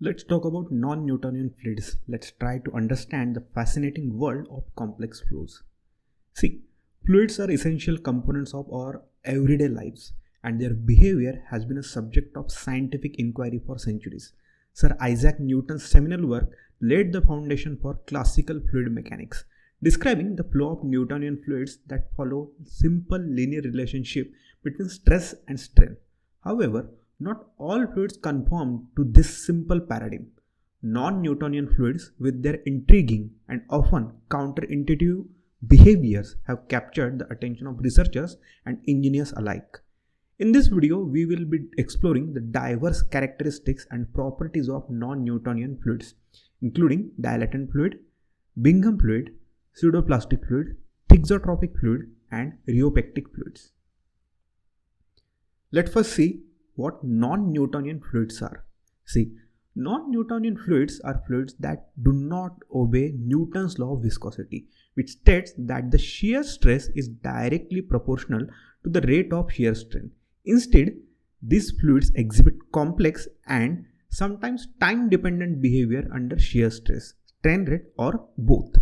Let's talk about non-Newtonian fluids. Let's try to understand the fascinating world of complex flows. See, fluids are essential components of our everyday lives, and their behavior has been a subject of scientific inquiry for centuries. Sir Isaac Newton's seminal work laid the foundation for classical fluid mechanics, describing the flow of Newtonian fluids that follow simple linear relationship between stress and strain. However, not all fluids conform to this simple paradigm. Non-Newtonian fluids, with their intriguing and often counterintuitive behaviors, have captured the attention of researchers and engineers alike. In this video, we will be exploring the diverse characteristics and properties of non-Newtonian fluids, including dilatant fluid, Bingham fluid, pseudoplastic fluid, thixotropic fluid, and rheopectic fluids. Let's first see what non-Newtonian fluids are. See, non-Newtonian fluids are fluids that do not obey Newton's law of viscosity, which states that the shear stress is directly proportional to the rate of shear strain. Instead, these fluids exhibit complex and sometimes time-dependent behavior under shear stress, strain rate, or both.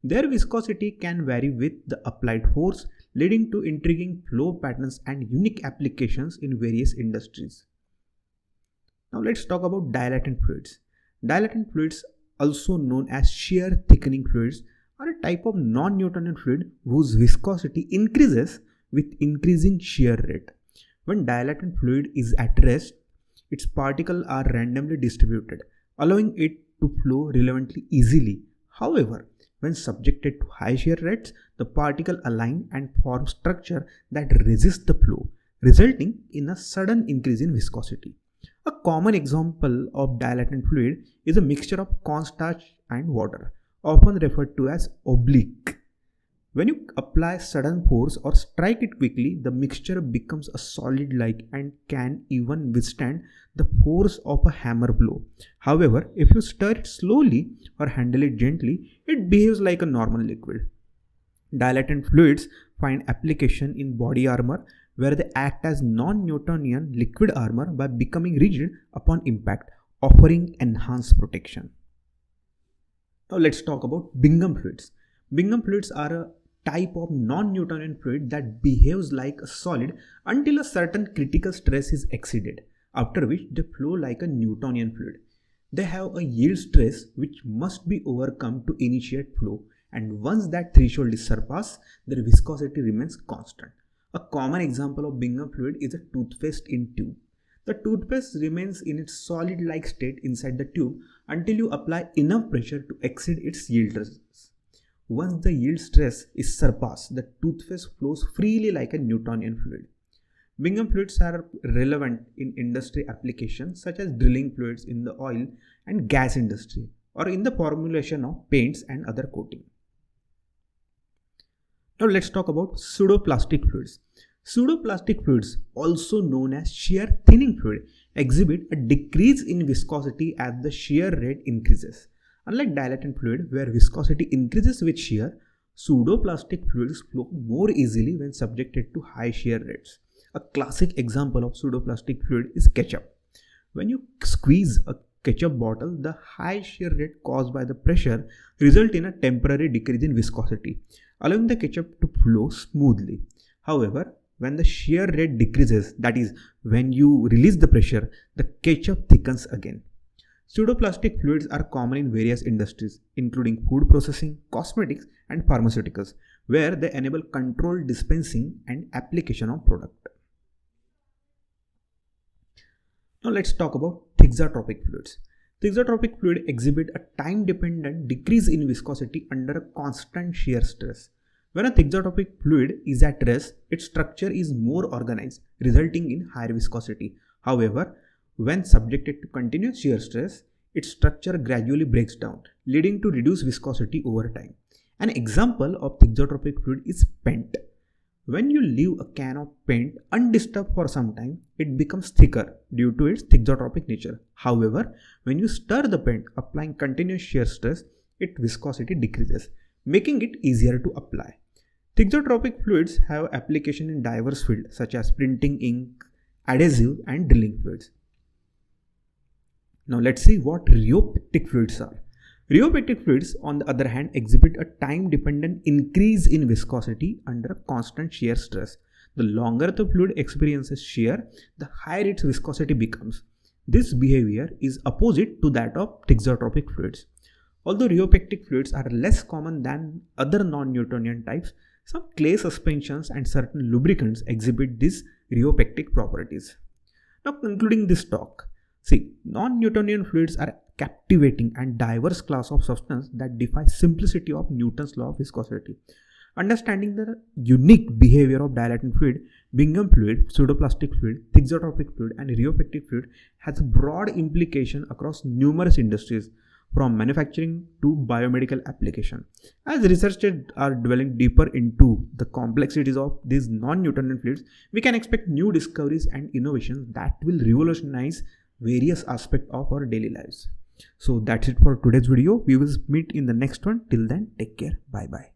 Their viscosity can vary with the applied force, leading to intriguing flow patterns and unique applications in various industries. Now let's talk about dilatant fluids. Dilatant fluids, also known as shear-thickening fluids, are a type of non-Newtonian fluid whose viscosity increases with increasing shear rate. When dilatant fluid is at rest, its particles are randomly distributed, allowing it to flow relevantly easily. However, when subjected to high shear rates, the particles align and form structure that resist the flow, resulting in a sudden increase in viscosity. A common example of dilatant fluid is a mixture of cornstarch and water, often referred to as oobleck. When you apply sudden force or strike it quickly, the mixture becomes a solid-like and can even withstand the force of a hammer blow. However, if you stir it slowly or handle it gently, it behaves like a normal liquid. Dilatant fluids find application in body armor, where they act as non-Newtonian liquid armor by becoming rigid upon impact, offering enhanced protection. Now let's talk about Bingham fluids. Bingham fluids are a type of non-Newtonian fluid that behaves like a solid until a certain critical stress is exceeded, after which they flow like a Newtonian fluid. They have a yield stress which must be overcome to initiate flow, and once that threshold is surpassed, their viscosity remains constant. A common example of Bingham fluid is a toothpaste in tube. The toothpaste remains in its solid-like state inside the tube until you apply enough pressure to exceed its yield resistance. Once the yield stress is surpassed, the toothpaste flows freely like a Newtonian fluid. Bingham fluids are relevant in industry applications such as drilling fluids in the oil and gas industry, or in the formulation of paints and other coatings. Now let's talk about pseudoplastic fluids. Pseudoplastic fluids, also known as shear-thinning fluid, exhibit a decrease in viscosity as the shear rate increases. Unlike dilatant fluid, where viscosity increases with shear, pseudoplastic fluids flow more easily when subjected to high shear rates. A classic example of pseudoplastic fluid is ketchup. When you squeeze a ketchup bottle, the high shear rate caused by the pressure results in a temporary decrease in viscosity, allowing the ketchup to flow smoothly. However, when the shear rate decreases, that is, when you release the pressure, the ketchup thickens again. Pseudoplastic fluids are common in various industries, including food processing, cosmetics, and pharmaceuticals, where they enable controlled dispensing and application of product. Now let's talk about thixotropic fluids. Thixotropic fluid exhibit a time-dependent decrease in viscosity under a constant shear stress. When a thixotropic fluid is at rest, its structure is more organized, resulting in higher viscosity. However, when subjected to continuous shear stress, its structure gradually breaks down, leading to reduced viscosity over time. An example of thixotropic fluid is paint. When you leave a can of paint undisturbed for some time, it becomes thicker due to its thixotropic nature. However, when you stir the paint, applying continuous shear stress, its viscosity decreases, making it easier to apply. Thixotropic fluids have application in diverse fields such as printing ink, adhesive, and drilling fluids. Now let's see what rheopectic fluids are. Rheopectic fluids, on the other hand, exhibit a time-dependent increase in viscosity under a constant shear stress. The longer the fluid experiences shear, the higher its viscosity becomes. This behavior is opposite to that of thixotropic fluids. Although rheopectic fluids are less common than other non-Newtonian types, some clay suspensions and certain lubricants exhibit these rheopectic properties. Now, concluding this talk, see, non-Newtonian fluids are captivating and diverse class of substance that defy simplicity of Newton's law of viscosity. Understanding the unique behavior of dilatant fluid, Bingham fluid, pseudoplastic fluid, thixotropic fluid, and rheopectic fluid has broad implication across numerous industries, from manufacturing to biomedical application. As researchers are dwelling deeper into the complexities of these non-Newtonian fluids, we can expect new discoveries and innovations that will revolutionize various aspects of our daily lives. So that's it for today's video. We will meet in the next one. Till then, take care. Bye bye.